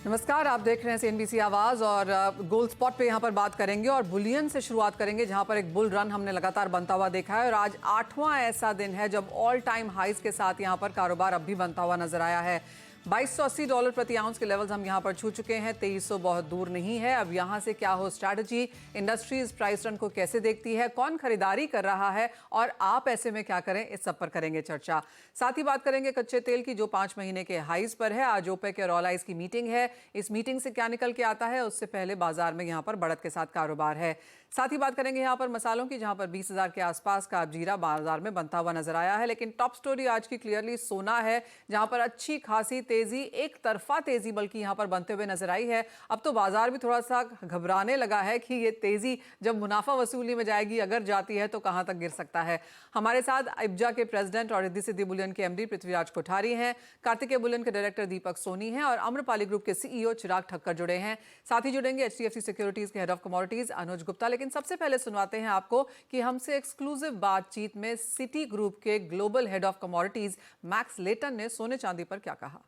नमस्कार, आप देख रहे हैं सीएनबीसी आवाज और गोल्ड स्पॉट पे यहाँ पर बात करेंगे और बुलियन से शुरुआत करेंगे जहाँ पर एक बुल रन हमने लगातार बनता हुआ देखा है और आज 8वां ऐसा दिन है जब ऑल टाइम हाइज के साथ यहाँ पर कारोबार अब भी बनता हुआ नजर आया है। $2280 प्रति आउंस के लेवल्स हम यहाँ पर छू चुके हैं। 2300 बहुत दूर नहीं है। अब यहाँ से क्या हो स्ट्रैटेजी, इंडस्ट्रीज प्राइस रन को कैसे देखती है, कौन खरीदारी कर रहा है और आप ऐसे में क्या करें, इस सब पर करेंगे चर्चा। साथ ही बात करेंगे कच्चे तेल की जो 5 महीने के हाइज पर है। आज ओपेक और ऑल आइज की मीटिंग है। इस मीटिंग से क्या निकल के आता है, उससे पहले बाजार में यहाँ पर बढ़त के साथ कारोबार है। साथ ही बात करेंगे यहाँ पर मसालों की, जहाँ पर 20,000 के आसपास का जीरा बाजार में बनता हुआ नजर आया है। लेकिन टॉप स्टोरी आज की क्लियरली सोना है, जहाँ पर अच्छी खासी तेजी, एक तरफा तेजी बल्कि यहाँ पर बनते हुए नजर आई है। अब तो बाजार भी थोड़ा सा घबराने लगा है कि ये तेजी जब मुनाफा वसूली में जाएगी, अगर जाती है तो कहां तक गिर सकता है। हमारे साथ इब्जा के प्रेसिडेंट और रिद्धि सिद्धि बुलियन के एमडी पृथ्वीराज कोठारी हैं, कार्तिकेय बुलियन के डायरेक्टर दीपक सोनी हैं और आम्रपाली ग्रुप के सीईओ चिराग ठक्कर जुड़े हैं। साथ ही जुड़ेंगे एचडीएफसी सिक्योरिटीज के हेड ऑफ कमोडिटीज अनुज गुप्ता। लेकिन सबसे पहले सुनवाते हैं आपको कि हमसे एक्सक्लूसिव बातचीत में सिटी ग्रुप के global head of commodities Max Layton ने सोने चांदी पर क्या कहा।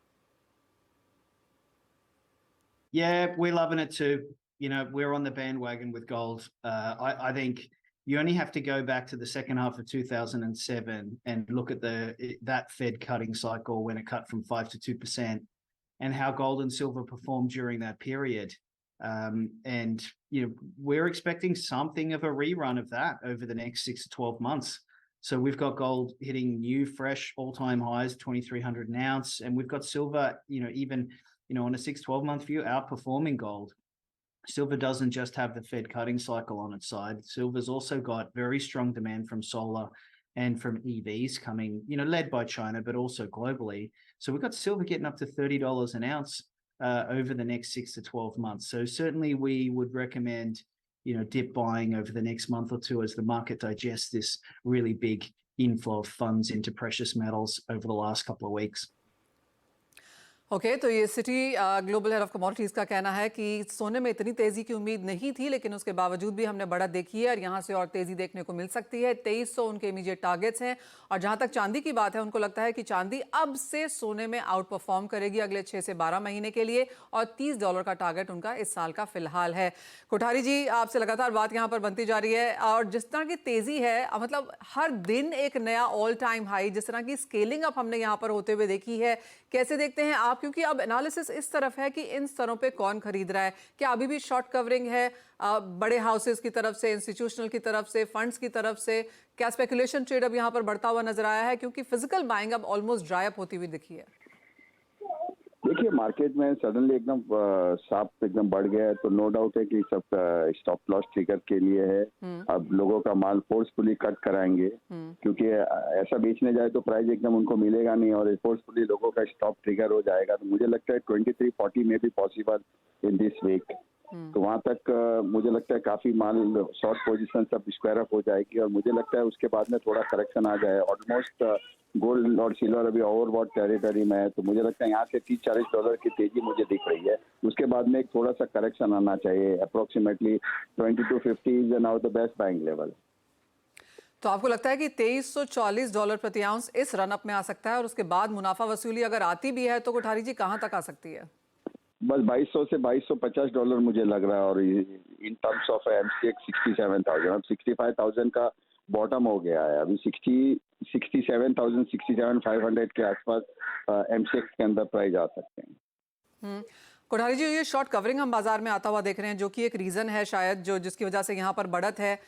Yeah, we're loving it too. You know, we're on the bandwagon with gold. I think you only have to go back to the second half of 2007 and look at that Fed cutting cycle when it cut from 5 to 2%, and how gold and silver performed during that period. And you know, we're expecting something of a rerun of that over the next 6 to 12 months. So we've got gold hitting new, fresh, all-time highs, 2,300 an ounce, and we've got silver, even on a 6-12 month view, outperforming gold. Silver doesn't just have the Fed cutting cycle on its side. Silver's also got very strong demand from solar and from EVs coming, led by China, but also globally. So we've got silver getting up to $30 an ounce over the next 6 to 12 months. So certainly we would recommend, dip buying over the next month or two as the market digests this really big inflow of funds into precious metals over the last couple of weeks. Okay, तो ये city global head of commodities का कहना है कि सोने में इतनी तेजी की उम्मीद नहीं थी, लेकिन उसके बावजूद भी हमने बढ़त देखी है और यहाँ से और तेजी देखने को मिल सकती है। 2300 उनके इमीडिएट टारगेट्स हैं। और जहाँ तक चांदी की बात है, उनको लगता है कि चांदी अब से सोने में आउट परफॉर्म करेगी अगले 6 से 12 महीने के लिए और $30 का टारगेट उनका इस साल का फिलहाल है। कोठारी जी, आपसे लगातार बात यहाँ पर बनती जा रही है और जिस तरह की तेजी है, मतलब हर दिन एक नया ऑल टाइम हाई, जिस तरह की स्केलिंग अप हमने यहाँ पर होते हुए देखी है, कैसे देखते हैं आप? क्योंकि अब एनालिसिस इस तरफ है कि इन स्तरों पे कौन खरीद रहा है। क्या अभी भी शॉर्ट कवरिंग है बड़े हाउसेस की तरफ से, इंस्टीट्यूशनल की तरफ से, फंड्स की तरफ से? क्या स्पेकुलेशन ट्रेड अब यहाँ पर बढ़ता हुआ नजर आया है, क्योंकि फिजिकल बाइंग अब ऑलमोस्ट ड्राई अप होती हुई दिखी है? देखिए, मार्केट में सडनली एकदम साफ एकदम बढ़ गया है, तो नो डाउट है कि सब स्टॉप लॉस ट्रिगर के लिए है। अब लोगों का माल फोर्सफुली कट कराएंगे, क्योंकि ऐसा बेचने जाए तो प्राइस एकदम उनको मिलेगा नहीं और फोर्सफुली लोगों का स्टॉप ट्रिगर हो जाएगा। तो मुझे लगता है 2340 में भी पॉसिबल इन दिस वीक। तो वहां तक मुझे लगता है काफी माल शॉर्ट पोजीशन सब स्क्वायर अप हो जाएगी और मुझे लगता है उसके बाद में थोड़ा करेक्शन आ जाए। ऑलमोस्ट गोल्ड और सिल्वर अभी ओवरबॉट टेरिटरी में है, तो मुझे लगता है यहाँ से $30-40 की तेजी मुझे दिख रही है। उसके बाद में एक थोड़ा सा करेक्शन आना चाहिए। Approximately 2250 is now the best buying level. तो आपको लगता है कि $2340 प्रति आउंस इस रन अप में आ सकता है और उसके बाद मुनाफा वसूली अगर आती भी है तो कोठारी जी कहां तक आ सकती है? बस 2200 से $2250 मुझे लग रहा है। और इन टर्म्स ऑफ एमसीएक्स 67,000, अब 65,000 का बॉटम हो गया है। अभी 67,000 67,500 के आसपास एमसीएक्स के अंदर प्राइस आ सकते हैं। कोठारी जी, ये शॉर्ट कवरिंग हम बाजार में आता हुआ देख रहे हैं, जो कि एक रीजन है शायद जिसकी वजह से यहाँ पर बढ़त है।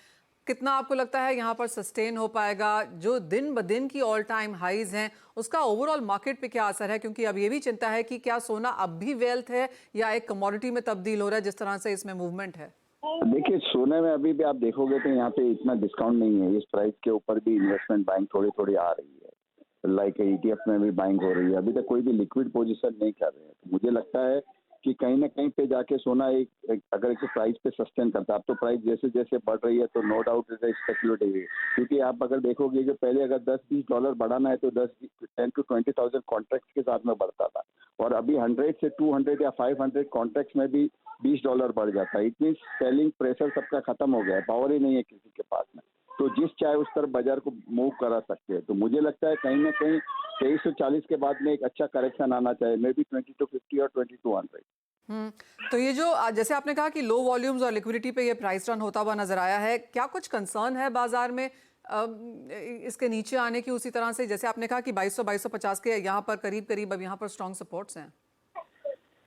कितना आपको लगता है यहाँ पर सस्टेन हो पाएगा? जो दिन ब दिन की ऑल टाइम हाईज हैं, उसका ओवरऑल मार्केट पे क्या असर है? क्योंकि अब ये भी चिंता है कि क्या सोना अब भी वेल्थ है या एक कमोडिटी में तब्दील हो रहा है, जिस तरह से इसमें मूवमेंट है। देखिए, सोने में अभी भी आप देखोगे तो यहाँ पे इतना डिस्काउंट नहीं है। इस प्राइस के ऊपर भी इन्वेस्टमेंट बाइंग थोड़ी थोड़ी आ रही है, लाइक ETF में भी बाइंग हो रही है। अभी तक कोई भी लिक्विड पोजीशन नहीं कर रहे हैं। तो मुझे लगता है कि कहीं ना कहीं पे जाके सोना अगर एक प्राइस पे सस्टेन करता है। अब तो प्राइस जैसे जैसे बढ़ रही है तो no doubt it is speculative, क्योंकि आप अगर देखोगे कि पहले अगर $10-20 बढ़ाना है तो 10 to 20,000 कॉन्ट्रैक्ट के साथ में बढ़ता था, और अभी 100 से 200 या 500 कॉन्ट्रैक्ट में भी $20 बढ़ जाता है। इतनी सेलिंग प्रेशर सबका खत्म हो गया है, पावर ही नहीं है किसी के पास में, तो जिस चाहे उस तरफ बाजार को मूव करा सकते हैं। तो मुझे लगता है कहीं ना कहीं 2340 के बाद में एक अच्छा करेक्शन आना चाहिए, मे बी 2250 और 2200। तो ये जो जैसे आपने कहा कि लो वॉल्यूम्स और लिक्विडिटी पे ये प्राइस रन होता हुआ नजर आया है, क्या कुछ कंसर्न है बाजार में इसके नीचे आने की? उसी तरह से जैसे आपने कहा कि 2200-2250 के यहाँ पर करीब करीब अब यहाँ पर स्ट्रॉन्ग सपोर्ट्स हैं।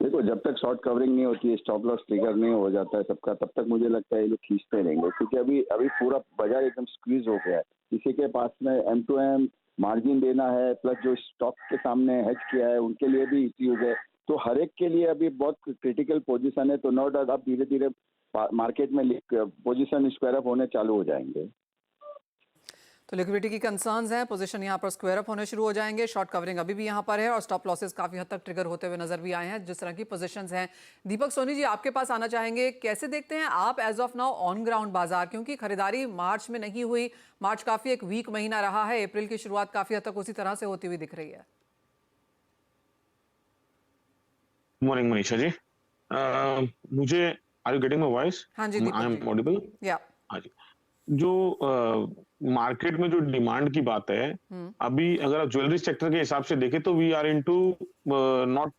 देखो, जब तक शॉर्ट कवरिंग नहीं होती है, स्टॉप लॉस ट्रिगर नहीं हो जाता है सबका, तब तक मुझे लगता है ये लोग खींचते रहेंगे, क्योंकि अभी अभी पूरा बाजार एकदम स्क्वीज हो गया है। किसी के पास में एम टू एम मार्जिन देना है, प्लस जो स्टॉक के सामने हेज किया है उनके लिए भी इश्यूज है। तो हर एक के लिए अभी बहुत क्रिटिकल पोजीशन है। तो नो डाउट अब धीरे धीरे मार्केट में पोजीशन स्क्वायर अप होने चालू हो जाएंगे। तो लिक्विडिटी की कंसर्न्स हैं, पोजीशन यहाँ पर स्क्वायर अप होने शुरू हो जाएंगे, शॉर्ट कवरिंग अभी भी यहाँ पर है और स्टॉप लॉसेस काफी हद तक ट्रिगर होते हुए नजर भी आए हैं जिस तरह की पोजीशंस हैं। दीपक सोनी जी, आपके पास आना चाहेंगे, कैसे देखते हैं आप as of now on ground बाजार, क्योंकि खरीदारी मार्च में नहीं हुई, मार्च काफी एक वीक महीना रहा है, अप्रैल की शुरुआत काफी हद तक उसी तरह से होती हुई दिख रही है। मॉर्निंग मनीषा जी, मुझे are you getting my voice? हाँ जी आई दीपक एम जी। ऑडिबल? या हाँ जी। जो मार्केट में जो डिमांड की बात है, अभी अगर आप ज्वेलरी सेक्टर के हिसाब से देखें तो we are into not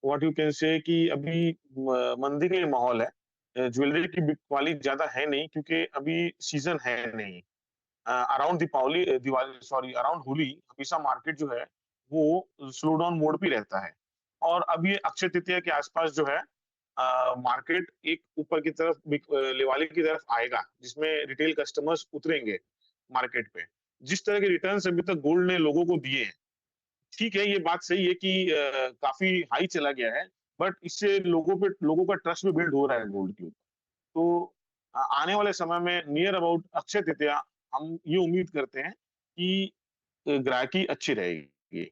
what you can say कि अभी मंदी का माहौल है। ज्वेलरी की बिकवाली ज्यादा है नहीं, क्योंकि अभी सीजन है नहीं। Around Diwali sorry around Holi हमेशा मार्केट जो है वो स्लो डाउन मोड पे रहता है। और अब ये अक्षय तृतीया के आसपास जो है मार्केट एक ऊपर की तरफ लेवाली की तरफ आएगा, जिसमें रिटेल कस्टमर्स उतरेंगे मार्केट पे। जिस तरह के रिटर्न्स अभी तक गोल्ड ने लोगों को दिए हैं, ठीक है, ये बात सही है कि काफी हाई चला गया है, बट इससे लोगों का ट्रस्ट भी बिल्ड हो रहा है गोल्ड के ऊपर। तो आने वाले समय में नियर अबाउट अक्षय तृतीया हम ये उम्मीद करते हैं कि ग्राहकी अच्छी रहेगी।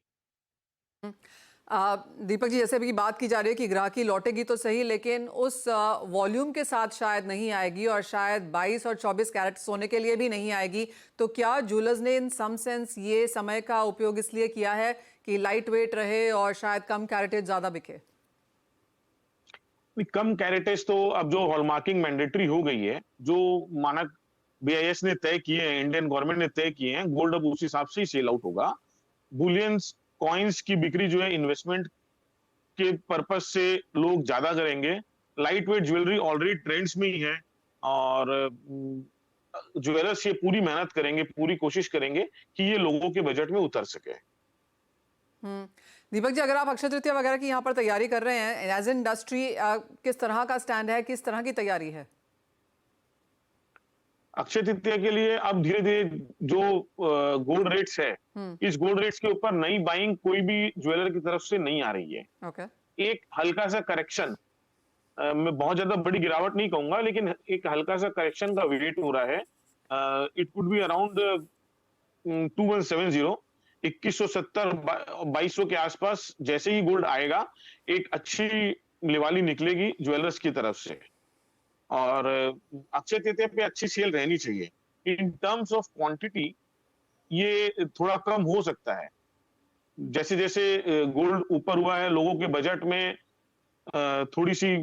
दीपक जी, जैसे अभी बात की जा रही है कि ग्राहकी लौटेगी तो सही, लेकिन उस वॉल्यूम के साथ शायद नहीं आएगी और शायद 22 और 24 कैरेट सोने के लिए भी नहीं आएगी। तो क्या जूलर्स ने इन सम सेंस ये समय का उपयोग इसलिए किया है कि लाइट वेट रहे और शायद कम कैरेटेज ज्यादा बिके? कम कैरेटेज तो अब जो हॉलमार्किंग मैंडेटरी हो गई है, जो मानक बीआईएस ने तय किए हैं, इंडियन गवर्नमेंट ने तय किए हैं, गोल्ड अब उस हिसाब से ही सेल आउट होगा। बुलियंस कॉइन्स की बिक्री जो है इन्वेस्टमेंट के पर्पज से लोग ज्यादा करेंगे। Light weight jewellery already trends में ही है और ज्वेलर्स ये पूरी मेहनत करेंगे, पूरी कोशिश करेंगे कि ये लोगों के बजट में उतर सके। दीपक जी, अगर आप अक्षय तृतीया वगैरह की यहाँ पर तैयारी कर रहे हैं एज इंडस्ट्री, किस तरह का स्टैंड है, किस तरह की तैयारी है? अक्षय तृतीया के लिए अब धीरे धीरे जो गोल्ड रेट्स है, इस गोल्ड रेट्स के ऊपर नई बाइंग कोई भी ज्वेलर की तरफ से नहीं आ रही है। ओके। एक हल्का सा करेक्शन, मैं बहुत ज्यादा बड़ी गिरावट नहीं कहूंगा, लेकिन एक हल्का सा करेक्शन का वेट हो रहा है। इट कुड बी अराउंड 2170, 2170 2200 के आसपास। जैसे ही गोल्ड आएगा, एक अच्छी लिवाली निकलेगी ज्वेलर्स की तरफ से और अक्षय तृतीया पे अच्छी सेल रहनी चाहिए। इन टर्म्स ऑफ क्वांटिटी ये थोड़ा कम हो सकता है, जैसे जैसे गोल्ड ऊपर हुआ है, लोगों के बजट में थोड़ी सी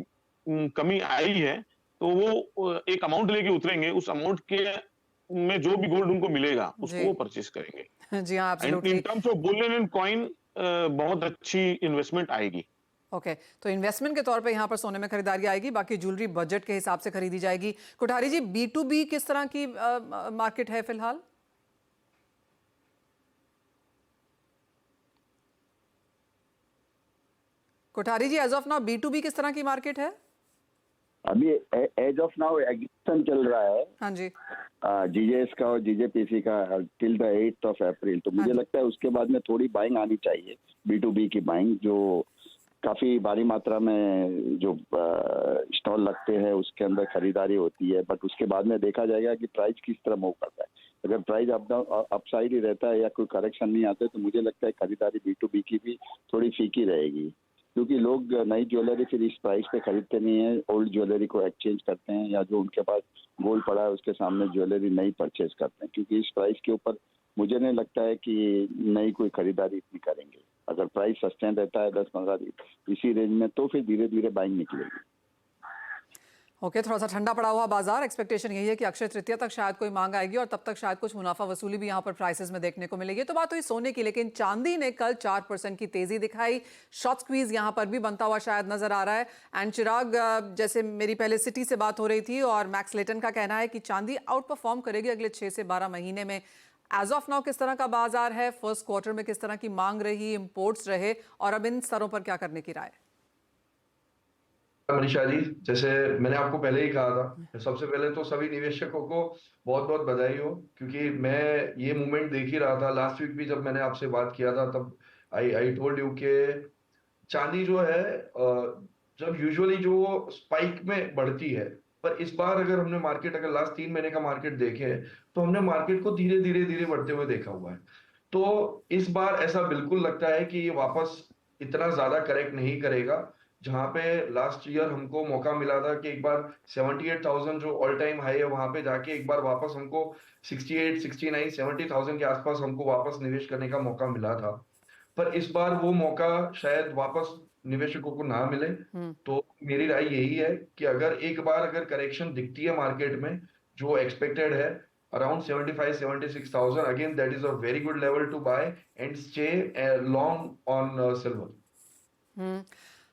कमी आई है, तो वो एक अमाउंट लेके उतरेंगे, उस अमाउंट के में जो भी गोल्ड उनको मिलेगा उसको वो परचेज करेंगे। जी हाँ, and in absolutely. Terms of Boolean and coin बहुत अच्छी इन्वेस्टमेंट आएगी। ओके, तो इन्वेस्टमेंट के तौर पे यहाँ पर सोने में खरीदारी आएगी, बाकी ज्वेलरी बजट के हिसाब से खरीदी जाएगी। कोठारी जी, B2B किस तरह की मार्केट है फिलहाल? कोठारी जी, एज ऑफ नाउ B2B किस तरह की मार्केट है? अभी एज ऑफ नाउ एग्जीबिशन चल रहा है हाँ जी। जीजेएस का और जीजेपीसी का till the 8th of April। तो मुझे लगता है उसके बाद में थोड़ी बाइंग आनी चाहिए, B2B की बाइंग, जो काफी भारी मात्रा में जो स्टॉल लगते हैं उसके अंदर खरीदारी होती है। बट उसके बाद में देखा जाएगा कि प्राइस किस तरह मूव करता है। अगर प्राइस अप डाउन अपसाइड ही रहता है या कोई करेक्शन नहीं आता है, तो मुझे लगता है खरीदारी B2B की भी थोड़ी फीकी रहेगी, क्योंकि लोग नई ज्वेलरी फिर इस प्राइस पे खरीदते नहीं है, ओल्ड ज्वेलरी को एक्सचेंज करते हैं या जो उनके पास गोल्ड पड़ा है उसके सामने ज्वेलरी नई परचेज करते हैं, क्योंकि इस प्राइस के ऊपर मुझे नहीं लगता है कि नई कोई खरीदारी इतनी करेंगे। अगर प्राइस सस्टेन रहता है 10-15 इसी रेंज में, तो फिर धीरे धीरे बाइंग निकलेगी। ओके, थोड़ा सा ठंडा पड़ा हुआ बाजार। एक्सपेक्टेशन यही है कि अक्षय तृतीया तक शायद कोई मांग आएगी और तब तक शायद कुछ मुनाफा वसूली भी यहाँ पर प्राइसेस में देखने को मिलेगी। तो बात हुई सोने की, लेकिन चांदी ने कल 4% की तेजी दिखाई। शॉर्ट स्क्वीज यहाँ पर भी बनता हुआ शायद नजर आ रहा है। एंड चिराग, जैसे मेरी पहले सिटी से बात हो रही थी और मैक्स लेटन का कहना है कि चांदी आउट परफॉर्म करेगी अगले 6 से 12 महीने में। एज ऑफ नाउ किस तरह का बाजार है, फर्स्ट क्वार्टर में किस तरह की मांग रही, इंपोर्ट्स रहे, और अब इन स्तरों पर क्या करने की राय? मनीषा जी, जैसे मैंने आपको पहले ही कहा था, सबसे पहले तो सभी निवेशकों को बहुत बहुत बधाई हो, क्योंकि मैं ये मूवमेंट देख ही रहा था। लास्ट वीक भी जब मैंने आपसे बात किया था तब आई टोल्ड यू के चांदी जो है जब यूजुअली जो स्पाइक में बढ़ती है, पर इस बार अगर हमने मार्केट, अगर लास्ट 3 महीने का मार्केट देखे तो हमने मार्केट को धीरे धीरे धीरे बढ़ते हुए देखा हुआ है। तो इस बार ऐसा बिल्कुल लगता है कि ये वापस इतना ज्यादा करेक्ट नहीं करेगा। जहां पे लास्ट ईयर हमको मौका मिला था कि एक बार 78,000 जो ऑल टाइम हाई है वहां पे जाके एक बार वापस हमको 68, 69, 70,000 के आसपास हमको वापस निवेश करने का मौका मिला था। पर इस बार वो मौका शायद वापस निवेशकों को ना मिले। तो मेरी राय यही है कि अगर एक बार अगर करेक्शन दिखती है मार्केट में जो एक्सपेक्टेड है around 75-76,000, again that is a very good level to buy and stay long on silver.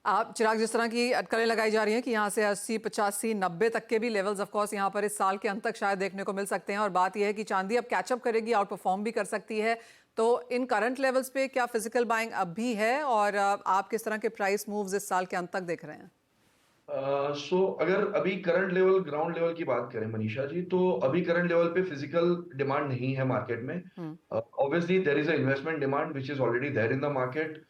आप चिराग, जिस तरह की अटकलें लगाई जा रही हैं कि यहाँ से 80, 85, 90 तक के भी लेवल्स ऑफ कोर्स यहाँ पर इस साल के अंत तक शायद देखने को मिल सकते हैं, और बात यह है कि चांदी अब कैचअप करेगी, आउट परफॉर्म भी कर सकती है। तो इन करंट लेवल्स पे क्या फिजिकल बाइंग अब भी है, और आप किस तरह के प्राइस मूव्स इस साल के अंत तक देख रहे हैं? अगर अभी करंट लेवल, ग्राउंड लेवल की बात करें मनीषा जी, तो अभी करंट लेवल पे फिजिकल डिमांड नहीं है मार्केट में। Obviously there is a investment demand which is already there in the market.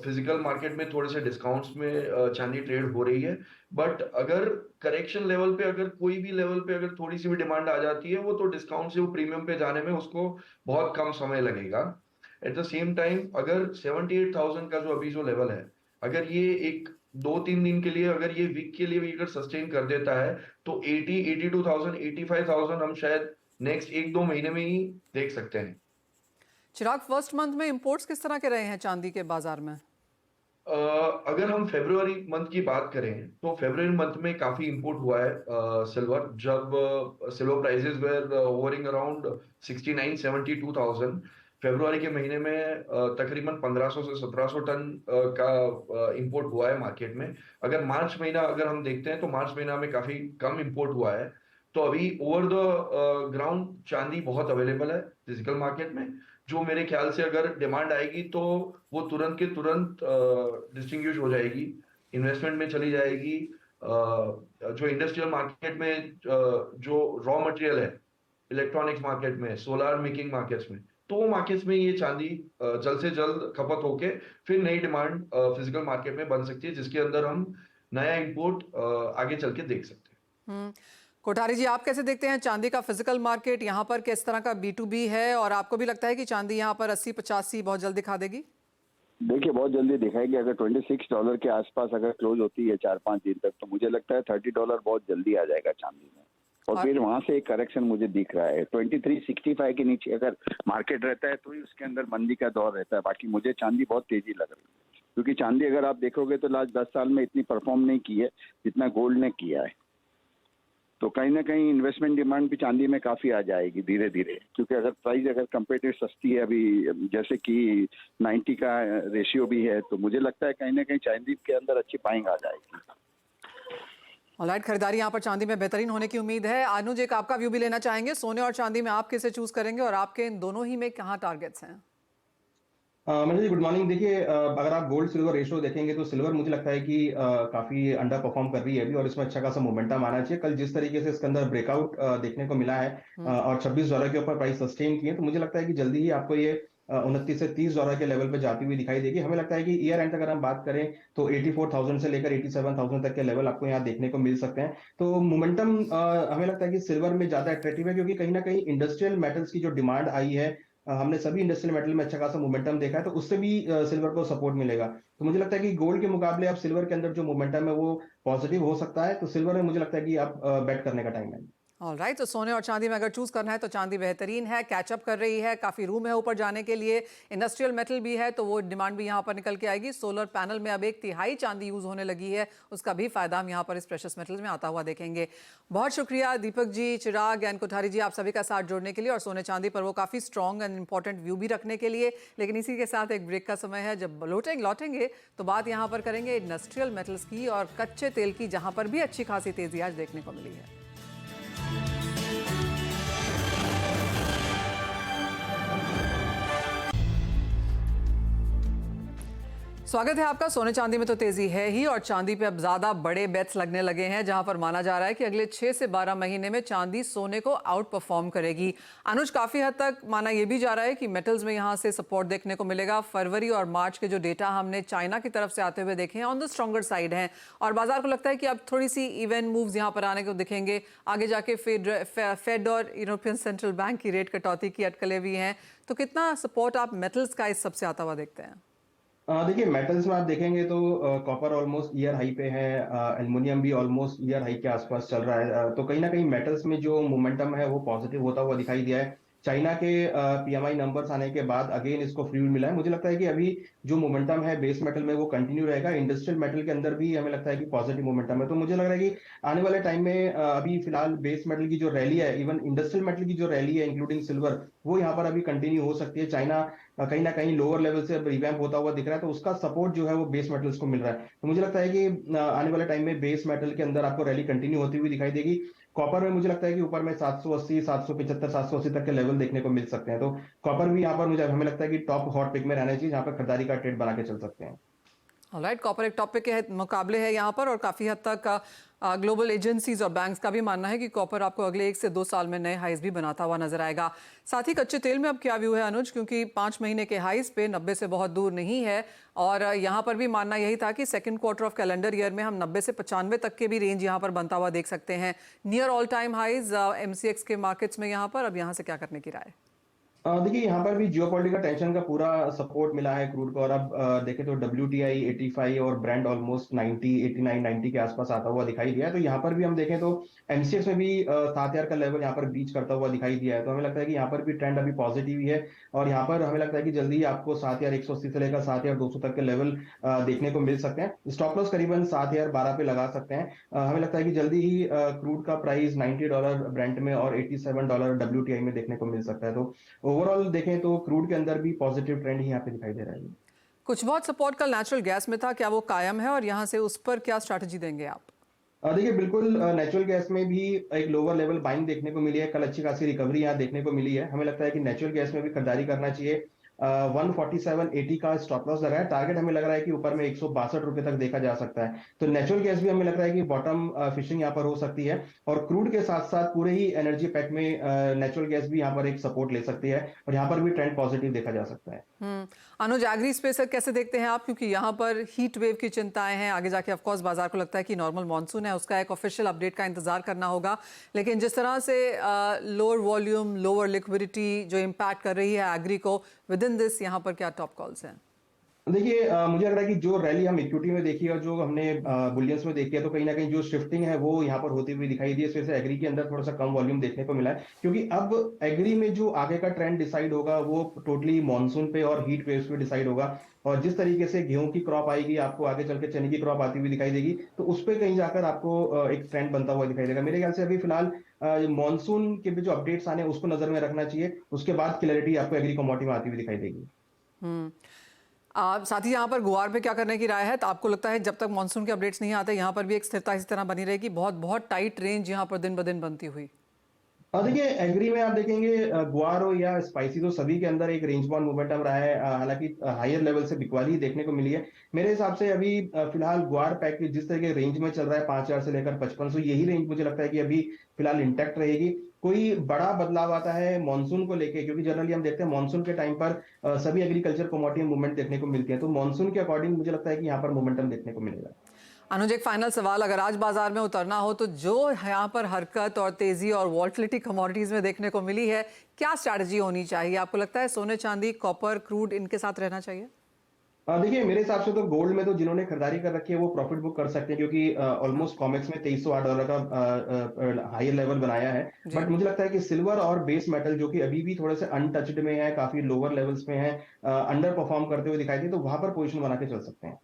Physical market में थोड़े से डिस्काउंट्स में चांदी ट्रेड हो रही है। बट अगर करेक्शन लेवल पे, अगर कोई भी लेवल पे अगर थोड़ी सी भी डिमांड आ जाती है, वो तो डिस्काउंट से वो प्रीमियम पे जाने में उसको बहुत कम समय लगेगा। एट द सेम टाइम अगर 78,000 का जो अभी जो लेवल है, अगर ये एक 2-3 दिन के लिए, अगर ये वीक के लिए भी अगर सस्टेन कर देता है तो 80, 82,000, 85,000 हम शायद नेक्स्ट 1-2 महीने में ही देख सकते हैं। चिराग, फर्स्ट मंथ में इंपोर्ट्स किस तरह के रहे हैं चांदी के बाजार में? अगर हम फरवरी मंथ की बात करें तो फरवरी मंथ में काफी इंपोर्ट हुआ है सिल्वर। जब silver prices were hovering around 69-72,000, फरवरी के महीने में तकरीबन 1500 से 1700 टन का इंपोर्ट हुआ है मार्केट में। अगर मार्च महीना अगर हम देखते हैं तो मार्च महीना में काफी कम इंपोर्ट हुआ है। तो अभी ओवर द ग्राउंड चांदी बहुत अवेलेबल है फिजिकल मार्केट में, जो मेरे ख्याल से अगर डिमांड आएगी तो वो तुरंत के तुरंत डिस्टिंग्विश हो जाएगी, इन्वेस्टमेंट में चली जाएगी। जो इंडस्ट्रियल मार्केट में जो रॉ मटेरियल है, इलेक्ट्रॉनिक्स मार्केट में, सोलार मेकिंग मार्केट्स में, तो वो मार्केट्स में ये चांदी जल्द से जल्द खपत होके फिर नई डिमांड फिजिकल मार्केट में बन सकती है, जिसके अंदर हम नया इंपोर्ट आगे चल के देख सकते हैं। कोठारी जी, आप कैसे देखते हैं चांदी का फिजिकल मार्केट? यहाँ पर किस तरह का B2B है, और आपको भी लगता है कि चांदी यहाँ पर 80-85 बहुत जल्द दिखा देगी? देखिए, बहुत जल्दी दिखाएगी। अगर $26 के आसपास अगर क्लोज होती है 4-5 दिन तक, तो मुझे लगता है $30 बहुत जल्दी आ जाएगा चांदी में। और फिर वहां से एक करेक्शन मुझे दिख रहा है 2365 के नीचे अगर मार्केट रहता है तो ही उसके अंदर मंदी का दौर रहता है। बाकी मुझे चांदी बहुत तेजी लग रही है, क्योंकि चांदी अगर आप देखोगे तो लास्ट 10 साल में इतनी परफॉर्म नहीं की है जितना गोल्ड ने किया है। तो कहीं ना कहीं इन्वेस्टमेंट डिमांड भी चांदी में काफी आ जाएगी धीरे धीरे, क्योंकि अगर प्राइस अगर कंपेरेटिव सस्ती है अभी, जैसे कि 90 का रेशियो भी है, तो मुझे लगता है कहीं ना कहीं चांदी के अंदर अच्छी बाइंग आ जाएगी। ऑलराइट, खरीदारी यहाँ पर चांदी में बेहतरीन होने की उम्मीद है। अनुज, एक आपका व्यू भी लेना चाहेंगे, सोने और चांदी में आप किसे चूज करेंगे, और आपके इन दोनों ही में कहाँ टारगेट्स हैं? Manish ji, good morning. देखिए, अगर आप गोल्ड सिल्वर रेशियो देखेंगे तो सिल्वर मुझे लगता है कि काफी अंडर परफॉर्म कर रही है अभी, और इसमें अच्छा खासा मोमेंटम आना चाहिए। कल जिस तरीके से इसके अंदर ब्रेकआउट देखने को मिला है और $26 के ऊपर प्राइस सस्टेन किए, तो मुझे लगता है कि जल्दी ही आपको ये $29 से $30 के लेवल पे जाती हुई दिखाई देगी। हमें लगता है कि ईयर एंड अगर हम बात करें तो 84,000 से लेकर 87,000 तक के लेवल आपको यहाँ देखने को मिल सकते हैं। तो मोमेंटम हमें लगता है कि सिल्वर में ज्यादा अट्रैक्टिव है, क्योंकि कहीं ना कहीं इंडस्ट्रियल मेटल्स की जो डिमांड आई है, हमने सभी इंडस्ट्रियल मेटल में अच्छा खासा मोमेंटम देखा है, तो उससे भी सिल्वर को सपोर्ट मिलेगा। तो मुझे लगता है कि गोल्ड के मुकाबले अब सिल्वर के अंदर जो मोमेंटम है वो पॉजिटिव हो सकता है। तो सिल्वर में मुझे लगता है कि आप बेट करने का टाइम है। ऑलराइट, तो सोने और चांदी में अगर चूज करना है तो चांदी बेहतरीन है, कैचअप कर रही है, काफी रूम है ऊपर जाने के लिए। इंडस्ट्रियल मेटल भी है तो वो डिमांड भी यहाँ पर निकल के आएगी। सोलर पैनल में अब 1/3 चांदी यूज होने लगी है, उसका भी फायदा हम यहाँ पर इस प्रेशियस मेटल्स में आता हुआ देखेंगे। बहुत शुक्रिया दीपक जी, चिराग एंड कोठारी जी, आप सभी का साथ जोड़ने के लिए और सोने चांदी पर वो काफी स्ट्रॉन्ग एंड इंपॉर्टेंट व्यू भी रखने के लिए। लेकिन इसी के साथ एक ब्रेक का समय है, जब लौटेंगे तो बात यहाँ पर करेंगे इंडस्ट्रियल मेटल्स की और कच्चे तेल की, जहां पर भी अच्छी खासी तेजी आज देखने को मिली है। स्वागत है आपका। सोने चांदी में तो तेजी है ही और चांदी पे अब ज्यादा बड़े बेट्स लगने लगे हैं, जहां पर माना जा रहा है कि अगले 6 से 12 महीने में चांदी सोने को आउट परफॉर्म करेगी। अनुज, काफी हद तक माना यह भी जा रहा है कि मेटल्स में यहां से सपोर्ट देखने को मिलेगा। फरवरी और मार्च के जो डेटा हमने चाइना की तरफ से आते हुए देखे हैं ऑन द स्ट्रॉन्गर साइड हैं और बाजार को लगता है कि अब थोड़ी सी इवन मूव्स यहां पर आने को दिखेंगे। आगे जाके फेड और यूरोपियन सेंट्रल बैंक की रेट कटौती की अटकलें भी हैं, तो कितना सपोर्ट आप मेटल्स का इस सबसे आता हुआ देखते हैं? देखिए, मेटल्स में आप देखेंगे तो कॉपर ऑलमोस्ट ईयर हाई पे है, एल्युमिनियम भी ऑलमोस्ट ईयर हाई के आसपास चल रहा है। तो कहीं ना कहीं मेटल्स में जो मोमेंटम है वो पॉजिटिव होता हुआ दिखाई दिया है। चाइना के पीएमआई नंबर्स आने के बाद अगेन इसको फ्यूल मिला है। मुझे लगता है कि अभी जो मोमेंटम है बेस मेटल में वो कंटिन्यू रहेगा। इंडस्ट्रियल मेटल के अंदर भी हमें लगता है कि पॉजिटिव मोमेंटम है। तो मुझे लग रहा है कि आने वाले टाइम में अभी फिलहाल बेस मेटल की जो रैली है, इवन इंडस्ट्रियल मेटल की जो रैली है इंक्लूडिंग सिल्वर, वो यहाँ पर अभी कंटिन्यू हो सकती है। चाइना कहीं ना कहीं लोअर लेवल से रिवैम्प होता हुआ दिख रहा है, तो उसका सपोर्ट जो है वो बेस मेटल्स को मिल रहा है। तो मुझे लगता है कि आने वाले टाइम में बेस मेटल के अंदर आपको रैली कंटिन्यू होती हुई दिखाई देगी। कॉपर में मुझे लगता है कि ऊपर में 780, 775, 780 तक के लेवल देखने को मिल सकते हैं। तो कॉपर भी यहाँ पर मुझे हमें लगता है कि टॉप हॉट पिक में रहना चाहिए, जहाँ पर खरीदारी का ट्रेड बना के चल सकते हैं। ऑलराइट, कॉपर एक टॉपिक के मुकाबले है यहाँ पर और काफ़ी हद तक ग्लोबल एजेंसीज और बैंक्स का भी मानना है कि कॉपर आपको अगले 1 से 2 साल में नए हाइज भी बनाता हुआ नजर आएगा। साथ ही कच्चे तेल में अब क्या व्यू है अनुज, क्योंकि 5 महीने के हाइज पे 90 से बहुत दूर नहीं है और यहाँ पर भी मानना यही था कि second quarter of calendar year में हम 90 से 95 तक के भी रेंज यहाँ पर बनता हुआ देख सकते हैं। Near all time highs MCX के मार्केट्स में यहाँ पर, अब यहाँ से क्या करने की राय? देखिए, यहाँ पर भी जियोपॉलिटिकल टेंशन का पूरा सपोर्ट मिला है क्रूड को और अब देखें तो WTI 85 और ब्रेंट ऑलमोस्ट 90, 89, 90 के आसपास आता हुआ दिखाई दिया है। तो यहाँ पर भी हम देखें तो MCX में भी 7000 का लेवल यहाँ पर बीच करता हुआ दिखाई दिया है। तो हमें लगता है कि यहाँ पर भी ट्रेंड अभी पॉजिटिव ही है और यहाँ पर हमें लगता है कि जल्दी आपको 7180 से लेकर 7200 तक के लेवल देखने को मिल सकते हैं। स्टॉप लॉस करीबन 7012 पे लगा सकते हैं। हमें लगता है कि जल्दी ही क्रूड का प्राइस $90 ब्रेंट में और $87 WTI में देखने को मिल सकता है। तो ओवरऑल देखें तो क्रूड के अंदर भी पॉजिटिव ट्रेंड ही यहाँ पे दिखाई दे रहा है। कुछ बहुत सपोर्ट कल नेचुरल गैस में था, क्या वो कायम है और यहाँ से उस पर क्या स्ट्रैटेजी देंगे आप? देखिए, बिल्कुल नेचुरल गैस में भी एक लोअर लेवल बाइंग देखने को मिली है। कल अच्छी खासी रिकवरी यहाँ देखने को मिली है। हमें लगता है कि नेचुरल गैस में भी खरीदारी करना चाहिए। 147.80 का स्टॉप लॉस लगा है। टारगेट हमें लग रहा है कि ऊपर में 162 रुपए तक देखा जा सकता है। तो नेचुरल गैस भी हमें लग रहा है कि बॉटम फिशिंग यहाँ पर हो सकती है और क्रूड के साथ साथ पूरे ही एनर्जी पैक में नेचुरल गैस भी यहाँ पर एक सपोर्ट ले सकती है और यहाँ पर भी ट्रेंड पॉजिटिव देखा जा सकता है। अनुज, एग्री स्पेस कैसे देखते हैं आप, क्योंकि यहाँ पर हीट वेव की चिंताएं हैं, आगे जाके ऑफ कोर्स बाजार को लगता है कि नॉर्मल मॉनसून है, उसका एक ऑफिशियल अपडेट का इंतजार करना होगा, लेकिन जिस तरह से लोअर वॉल्यूम, लोअर लिक्विडिटी जो इम्पैक्ट कर रही है एग्री को, विद इन दिस यहाँ पर क्या टॉप कॉल्स हैं? देखिए, मुझे लग रहा है कि जो रैली हम इक्विटी में देखी और जो हमने बुलियंस में देखी है, तो कहीं ना कहीं जो शिफ्टिंग है वो यहाँ पर होती हुई दिखाई दी है। इस वजह से एग्री के अंदर थोड़ा सा कम वॉल्यूम देखने को मिला है, क्योंकि अब एग्री में जो आगे का ट्रेंड डिसाइड होगा वो टोटली मॉनसून पे और हीट वेव्स पे डिसाइड होगा। और जिस तरीके से गेहूं की क्रॉप आएगी, आपको आगे चल के चने की क्रॉप आती हुई दिखाई देगी, तो उस पर कहीं जाकर आपको एक ट्रेंड बनता हुआ दिखाई देगा। मेरे ख्याल से अभी फिलहाल मॉनसून के भी जो अपडेट्स आने उसको नजर में रखना चाहिए, उसके बाद क्लैरिटी आपको एग्री कमोडिटी में आती हुई दिखाई देगी। साथ ही यहाँ पर गुआर पे क्या करने की राय है? तो आपको लगता है जब तक मॉनसून के अपडेट्स नहीं आते यहाँ पर भी एक स्थिरता इसी तरह बनी रहेगी, बहुत बहुत टाइट रेंज यहाँ पर दिन ब दिन बनती हुई? देखिए, एग्री में आप देखेंगे गुआरो या स्पाइसी तो सभी के अंदर एक रेंज बाउंड मोमेंटम रहा है। हालांकि हायर लेवल से बिकवाली देखने को मिली है। मेरे हिसाब से अभी फिलहाल गुआर पैकेज जिस तरह के रेंज में चल रहा है 5000 से लेकर 5500, यही रेंज मुझे लगता है कि अभी फिलहाल इंटैक्ट रहेगी। कोई बड़ा बदलाव आता है मॉनसून को लेके, क्योंकि जनरली हम देखते हैं मॉनसून के टाइम पर सभी एग्रीकल्चर कमोडिटी मूवमेंट देखने को मिलती है। तो मॉनसून के अकॉर्डिंग मुझे लगता है कि यहाँ पर मोमेंटम देखने को मिलेगा। अनुज, एक फाइनल सवाल, अगर आज बाजार में उतरना हो तो जो यहाँ पर हरकत और तेजी और वॉल्टिलिटी कमोडिटीज में देखने को मिली है, क्या स्ट्रैटेजी होनी चाहिए? आपको लगता है सोने, चांदी, कॉपर, क्रूड इनके साथ रहना चाहिए? देखिए मेरे हिसाब से तो गोल्ड में तो जिन्होंने खरीदारी कर रखी है वो प्रॉफिट बुक कर सकते हैं, क्योंकि ऑलमोस्ट कॉमेक्स में $2308 का हाई लेवल बनाया है। जी। बट मुझे लगता है कि सिल्वर और बेस मेटल जो कि अभी भी थोड़े से अनटच्ड में है, काफी लोअर लेवल्स में है, अंडर परफॉर्म करते हुए दिखाई दे, तो वहां पर पोजीशन बना के चल सकते हैं।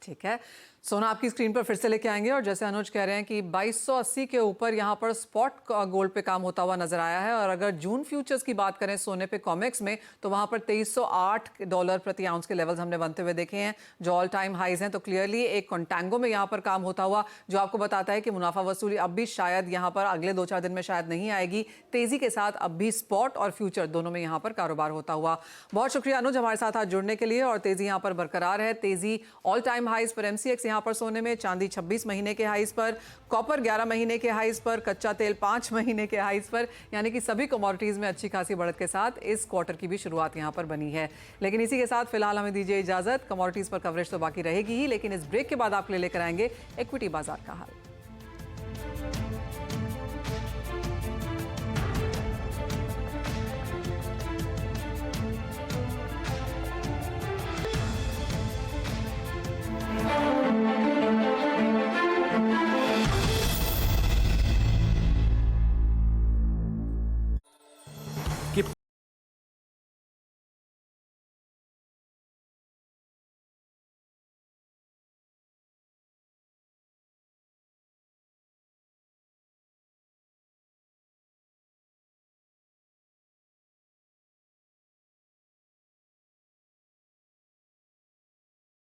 ठीक है, सोना आपकी स्क्रीन पर फिर से लेके आएंगे। और जैसे अनुज कह रहे हैं कि 2280 के ऊपर यहाँ पर स्पॉट गोल्ड पे काम होता हुआ नजर आया है। और अगर जून फ्यूचर्स की बात करें सोने पे कॉमेक्स में, तो वहां पर $2308 प्रति आउंस के लेवल्स हमने बनते हुए देखे हैं, जो ऑल टाइम हाइज हैं। तो क्लियरली एक कॉन्टैंगो में यहाँ पर काम होता हुआ, जो आपको बताता है कि मुनाफा वसूली अब भी शायद यहाँ पर अगले 2-4 दिन में शायद नहीं आएगी। तेजी के साथ अब भी स्पॉट और फ्यूचर दोनों में यहाँ पर कारोबार होता हुआ। बहुत शुक्रिया अनुज हमारे साथ आज जुड़ने के लिए। और तेजी यहाँ पर बरकरार है, तेजी ऑल टाइम हाइज पर MCX यहाँ पर सोने में, चांदी 26 महीने के हाइज पर, कॉपर 11 महीने के हाइज पर, कच्चा तेल 5 महीने के हाइज पर, यानी कि सभी कमोडिटीज में अच्छी खासी बढ़त के साथ इस क्वार्टर की भी शुरुआत यहां पर बनी है। लेकिन इसी के साथ फिलहाल हमें दीजिए इजाजत। कमोडिटीज पर कवरेज तो बाकी रहेगी ही, लेकिन इस ब्रेक के बाद आपके लिए लेकर आएंगे इक्विटी बाजार का हाल।